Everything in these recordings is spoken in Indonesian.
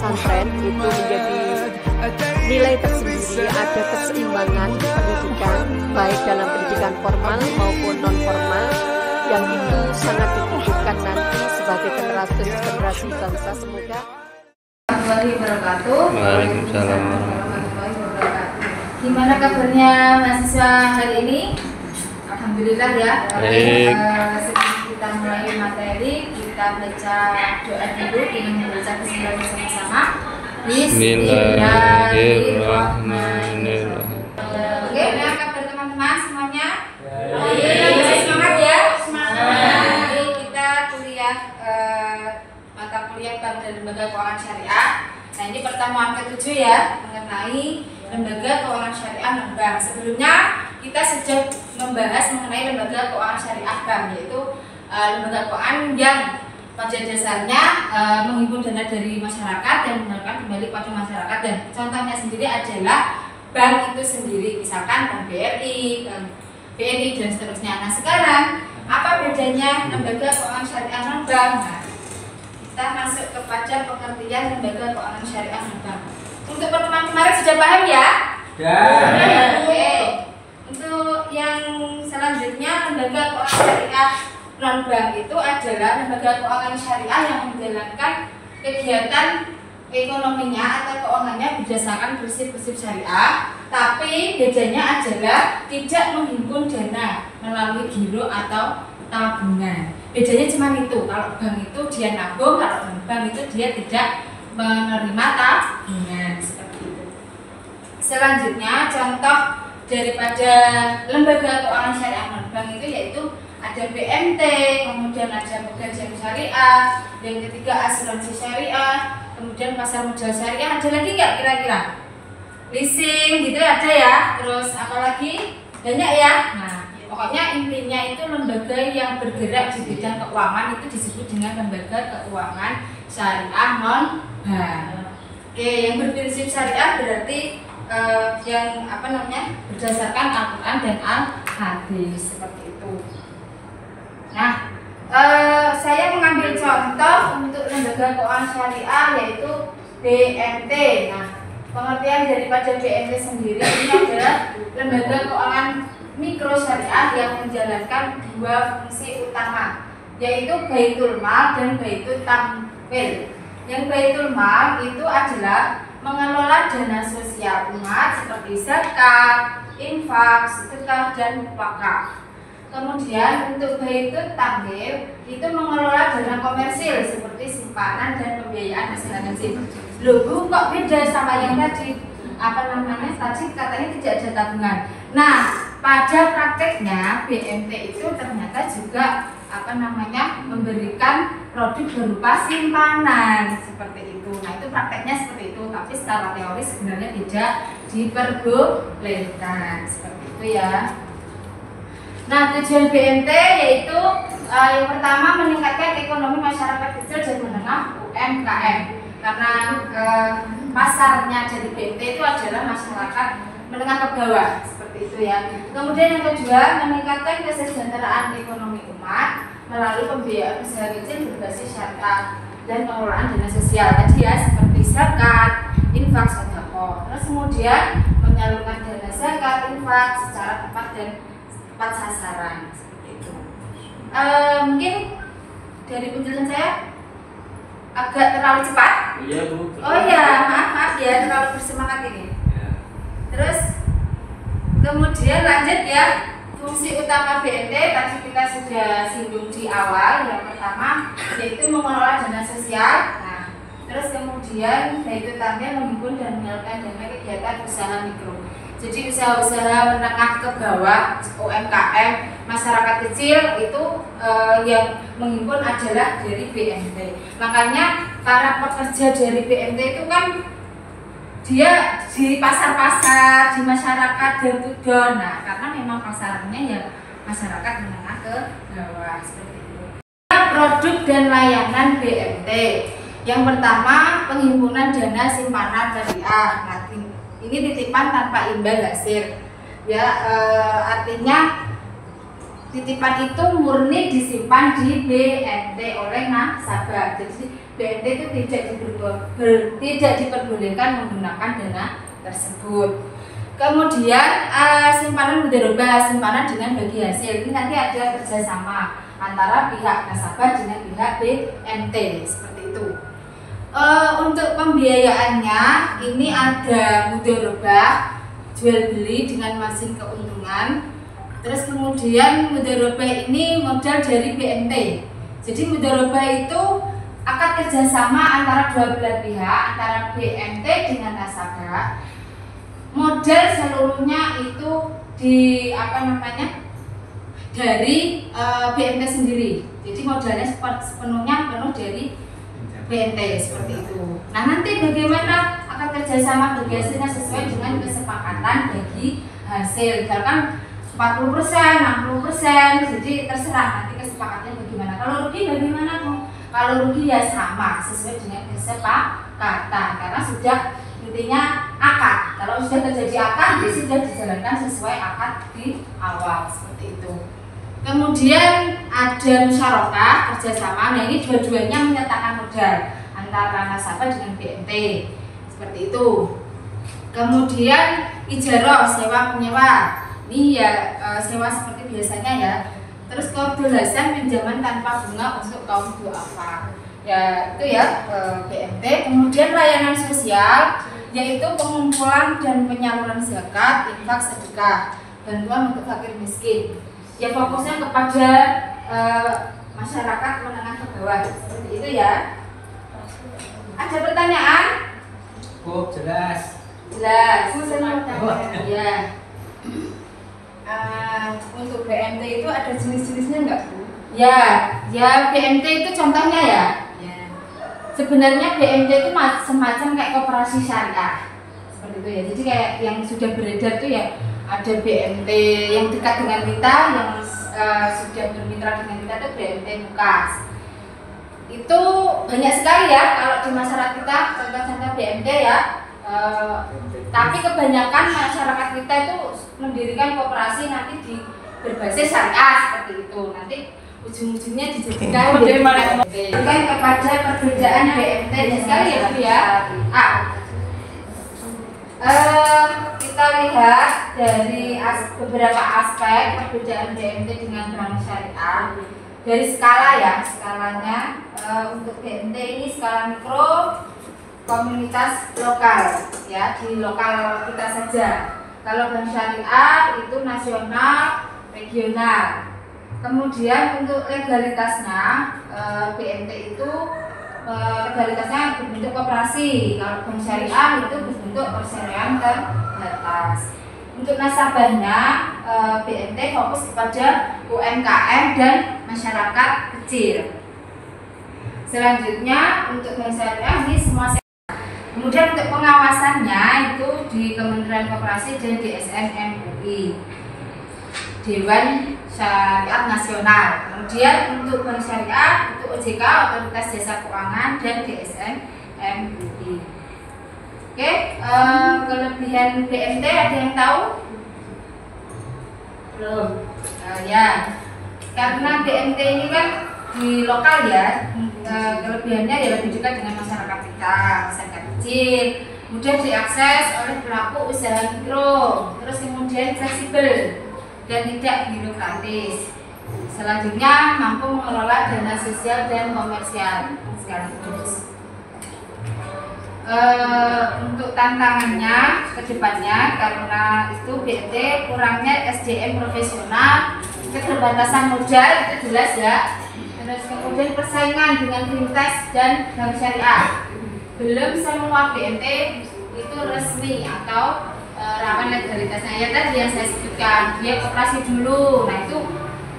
pesantren itu menjadi nilai tersendiri, ada keseimbangan pendidikan baik dalam pendidikan formal maupun non formal yang itu sangat dibutuhkan nanti sebagai generasi bangsa. Semoga. Waalaikumsalam. Gimana kabarnya mahasiswa hari ini? Alhamdulillah ya. Sebelum kita mulai materi, kita baca doa dulu dengan membaca bismillah bersama-sama. Bismillahirrahmanirrahim. Oke, nah kabar teman-teman semuanya? Masih semangat ya? Semangat. Jadi kita kuliah mata kuliah Bank dan Lembaga Keuangan Syariah. Nah ini pertemuan ke-7 ya, mengenai Lembaga Keuangan Syariah non Bank. Sebelumnya kita sudah membahas mengenai Lembaga Keuangan Syariah Bank, yaitu lembaga keuangan yang pada dasarnya menghimpun dana dari masyarakat dan menyalurkan kembali pada masyarakat. Dan contohnya sendiri adalah bank itu sendiri, misalkan Bank BRI, Bank BNI dan seterusnya. Nah sekarang apa bedanya Lembaga Keuangan Syariah non Bank? Nah, kita masuk kepada pengertian Lembaga Keuangan Syariah non Bank. Untuk pertemuan kemarin sudah paham ya? Ya. Oke. Untuk yang selanjutnya Lembaga Keuangan Syariah non Bank itu adalah lembaga keuangan syariah yang menjalankan kegiatan ekonominya atau keuangannya berdasarkan prinsip-prinsip syariah, tapi bedanya adalah tidak menghimpun dana melalui giro atau tabungan. Bedanya cuma itu. Kalau bank itu dia nabung, kalau bank itu dia tidak menerima tabungan seperti itu. Selanjutnya contoh daripada lembaga keuangan syariah non bank itu yaitu ada BMT, kemudian ada pegajian syariah, yang ketiga asuransi syariah, kemudian pasar modal syariah. Ada lagi nggak kira-kira? Leasing gitu ada ya. Terus apalagi banyak ya. Nah pokoknya intinya itu lembaga yang bergerak di bidang keuangan itu disebut dengan lembaga keuangan syariah non bank. Oke, yang berprinsip syariah berarti yang berdasarkan Al-Quran dan Al-Hadis seperti itu. Nah, saya mengambil contoh untuk lembaga keuangan syariah yaitu BMT. Nah, pengertian daripada BMT sendiri ini adalah lembaga keuangan mikro syariah yang menjalankan dua fungsi utama, yaitu Baitul Mal dan Baitul Tamwil. Yang Baitul Mal itu adalah mengelola dana sosial umat seperti zakat, infak, sedekah, dan wakaf. Kemudian untuk Baitul Tamwil itu mengelola dana komersil seperti simpanan dan pembiayaan hasil hasil. Loh Bu, kok beda sama yang tadi? Tadi katanya tidak ada tabungan. Nah, pada prakteknya BMT itu ternyata juga memberikan produk berupa simpanan seperti itu. Nah, itu prakteknya seperti itu, tapi secara teori sebenarnya tidak diperbolehkan seperti itu ya. Nah, tujuan BMT yaitu yang pertama meningkatkan ekonomi masyarakat kecil dan menengah UMKM. Karena pasarnya dari BMT itu adalah masyarakat menengah ke bawah seperti itu ya. Kemudian yang kedua, meningkatkan kesejahteraan ekonomi umat melalui pembiayaan usaha kecil berbasis syariah dan pengelolaan dana sosial tadi ya, seperti zakat, infak, sedekah. Terus kemudian menyalurkan dana zakat, infak secara tepat dan tepat sasaran seperti itu. Mungkin dari penjelasan saya agak terlalu cepat. Iya Bu. Oh ya, maaf ya terlalu bersemangat ini. Ya. Terus kemudian lanjut ya, fungsi utama BMT tadi kita sudah singgung di awal. Yang pertama yaitu mengelola dana sosial. Nah, terus kemudian Baitul Tamwil menghimpun dan menyalurkan dana kegiatan usaha mikro. Jadi usaha-usaha menengah ke bawah, UMKM, masyarakat kecil itu yang menghimpun adalah dari BMT. Makanya para pekerja dari BMT itu kan dia di pasar-pasar, di masyarakat door to door. Nah, karena memang pasarnya ya masyarakat menengah ke bawah seperti itu. Produk dan layanan BMT. Yang pertama, penghimpunan dana simpanan syariah. Nah, ini titipan tanpa imbal hasil. Ya, artinya titipan itu murni disimpan di BMT oleh nasabah. Jadi BNT itu tidak diperbolehkan menggunakan dana tersebut. Kemudian simpanan mudharabah, simpanan dengan bagi hasil. Ini nanti ada kerjasama antara pihak nasabah dengan pihak BNT seperti itu. Untuk pembiayaannya ini ada mudharabah, jual beli dengan margin keuntungan. Terus kemudian mudharabah ini modal dari BNT. Jadi mudharabah itu akad kerjasama antara dua belah pihak, antara BNT dengan nasabah. Modal seluruhnya itu dari BNT sendiri. Jadi modalnya sepenuhnya penuh dari BNT seperti itu. Nah, nanti bagaimana akan kerjasama bagi hasilnya sesuai dengan kesepakatan bagi hasil. Misalkan 40%, 60%, jadi terserah nanti kesepakatannya bagaimana. Kalau rugi bagaimana? Kalau rugi ya sama sesuai dengan kesepakatan karena sudah intinya akad. Kalau sudah terjadi akad, dia sudah dijalankan sesuai akad di awal seperti itu. Kemudian ada musyarakah kerjasama. Nah, ini dua-duanya menyertakan modal antara nasabah dengan BNT seperti itu. Kemudian ijarah, sewa menyewa. Ini ya sewa seperti biasanya ya. Terus kebebasan pinjaman tanpa bunga untuk kaum duafa. Ya itu ya BNT. Kemudian layanan sosial yaitu pengumpulan dan penyaluran zakat, infak, sedekah, bantuan untuk fakir miskin. Ya fokusnya kepada masyarakat menengah ke bawah seperti itu ya. Ada pertanyaan? Oh, jelas. Jelas. Ya. Untuk BNT itu ada jenis-jenisnya enggak, Bu? Ya BNT itu contohnya ya. Sebenarnya BNT itu semacam kayak koperasi syariah seperti itu ya. Jadi kayak yang sudah beredar tuh ya ada BNT yang dekat dengan kita, yang sudah bermitra dengan kita itu BNT Mukas. Itu banyak sekali ya kalau di masyarakat kita contoh-contoh BNT ya. Tapi kebanyakan masyarakat kita itu mendirikan koperasi nanti berbasis syariah seperti itu. Nanti ujung-ujungnya dijadikan bukan kepada perbedaan BNT sekali ya Bu ya. Kita lihat dari beberapa aspek perbedaan BNT dengan bank syariah dari skala ya, skalanya untuk BNT ini skala mikro, komunitas lokal ya, di lokal kita saja. Kalau bank syariah itu nasional, regional. Kemudian untuk legalitasnya BNT itu legalitasnya berbentuk koperasi. Kalau bank syariah itu berbentuk perseroan terbatas. Untuk nasabahnya BNT fokus kepada UMKM dan masyarakat kecil. Selanjutnya untuk bank syariah ini semua. Kemudian untuk pengawasannya itu di Kementerian Koperasi dan DSN MUI, Dewan Syariah Nasional. Kemudian untuk bank syariah itu OJK, Otoritas Jasa Keuangan, dan DSN MUI. Oke, kelebihan BNT ada yang tahu? Belum. Ya, karena BNT ini kan di lokal ya, kelebihannya ya lebih dekat dengan masyarakat kita, masyarakat kecil, mudah diakses oleh pelaku usaha mikro, terus kemudian fleksibel dan tidak birokratis. Selanjutnya mampu mengelola dana sosial dan komersial sekaligus. Untuk tantangannya ke depannya karena itu BNT kurangnya SDM profesional, keterbatasan modal itu jelas ya. Terus kemudian persaingan dengan fintech dan bank syariah. Belum semua BNT itu resmi atau rawan legalitasnya. Ya tadi yang saya sebutkan, dia koperasi dulu. Nah itu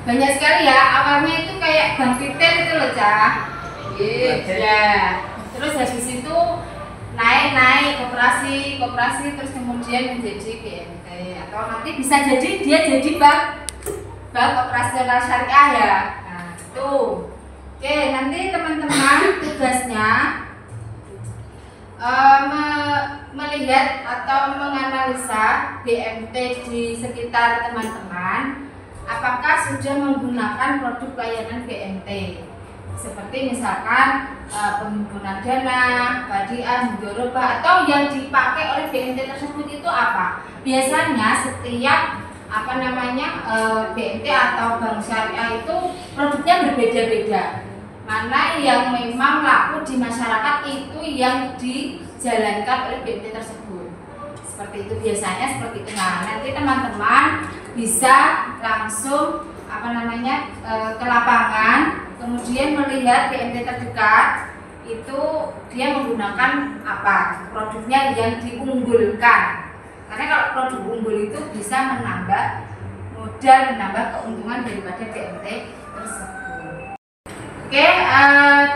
banyak sekali ya. Awalnya itu kayak bank retail itu loh Cah. Ya. Terus habis itu naik koperasi terus kemudian menjadi BNT atau nanti bisa jadi dia jadi bank operasional syariah ya. Nah itu oke, nanti teman-teman tugasnya melihat atau menganalisa BNT di sekitar teman-teman, apakah sudah menggunakan produk layanan BNT seperti misalkan penghimpunan dana, padian, mudharabah, atau yang dipakai oleh BNT tersebut itu apa? Biasanya setiap BNT atau bank syariah itu produknya berbeda-beda. Mana yang memang laku di masyarakat itu yang dijalankan oleh BNT tersebut. Seperti itu biasanya seperti itu. Nah, nanti teman-teman bisa langsung ke lapangan, kemudian melihat BNT terdekat itu dia menggunakan apa, produknya yang diunggulkan. Karena kalau produk unggul itu bisa menambah modal, menambah keuntungan daripada BNT tersebut. Oke,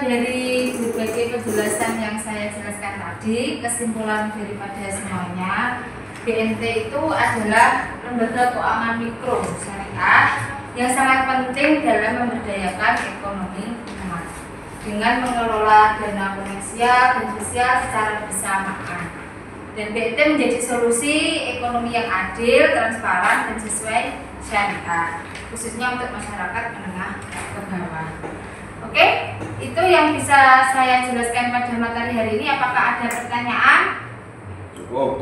dari berbagai penjelasan yang saya jelaskan tadi, kesimpulan daripada semuanya, BNT itu adalah lembaga keuangan mikro syariah yang sangat penting dalam memberdayakan ekonomi umat dengan mengelola dana komersial dan sosial secara bersamaan. Dan BNT menjadi solusi ekonomi yang adil, transparan, dan sesuai syariah, khususnya untuk masyarakat menengah ke bawah. Oke, itu yang bisa saya jelaskan pada materi hari ini. Apakah ada pertanyaan? Cukup.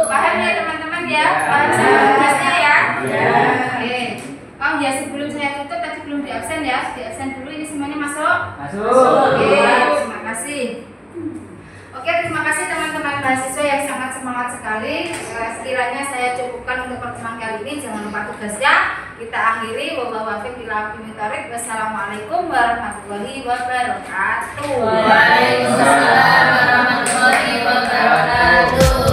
Paham ya teman-teman ya? Paham jelasnya ya? Oke. Oh ya, sebelum saya tutup tadi belum di absen ya. Di absen dulu, ini semuanya masuk? Masuk. Oke, terima kasih. Oke, terima kasih teman-teman mahasiswa yang sangat semangat sekali. Sekiranya saya cukupkan untuk pertemuan kali ini. Jangan lupa tugasnya kita akhiri. Wassalamualaikum warahmatullahi wabarakatuh. Waalaikumsalam warahmatullahi wabarakatuh.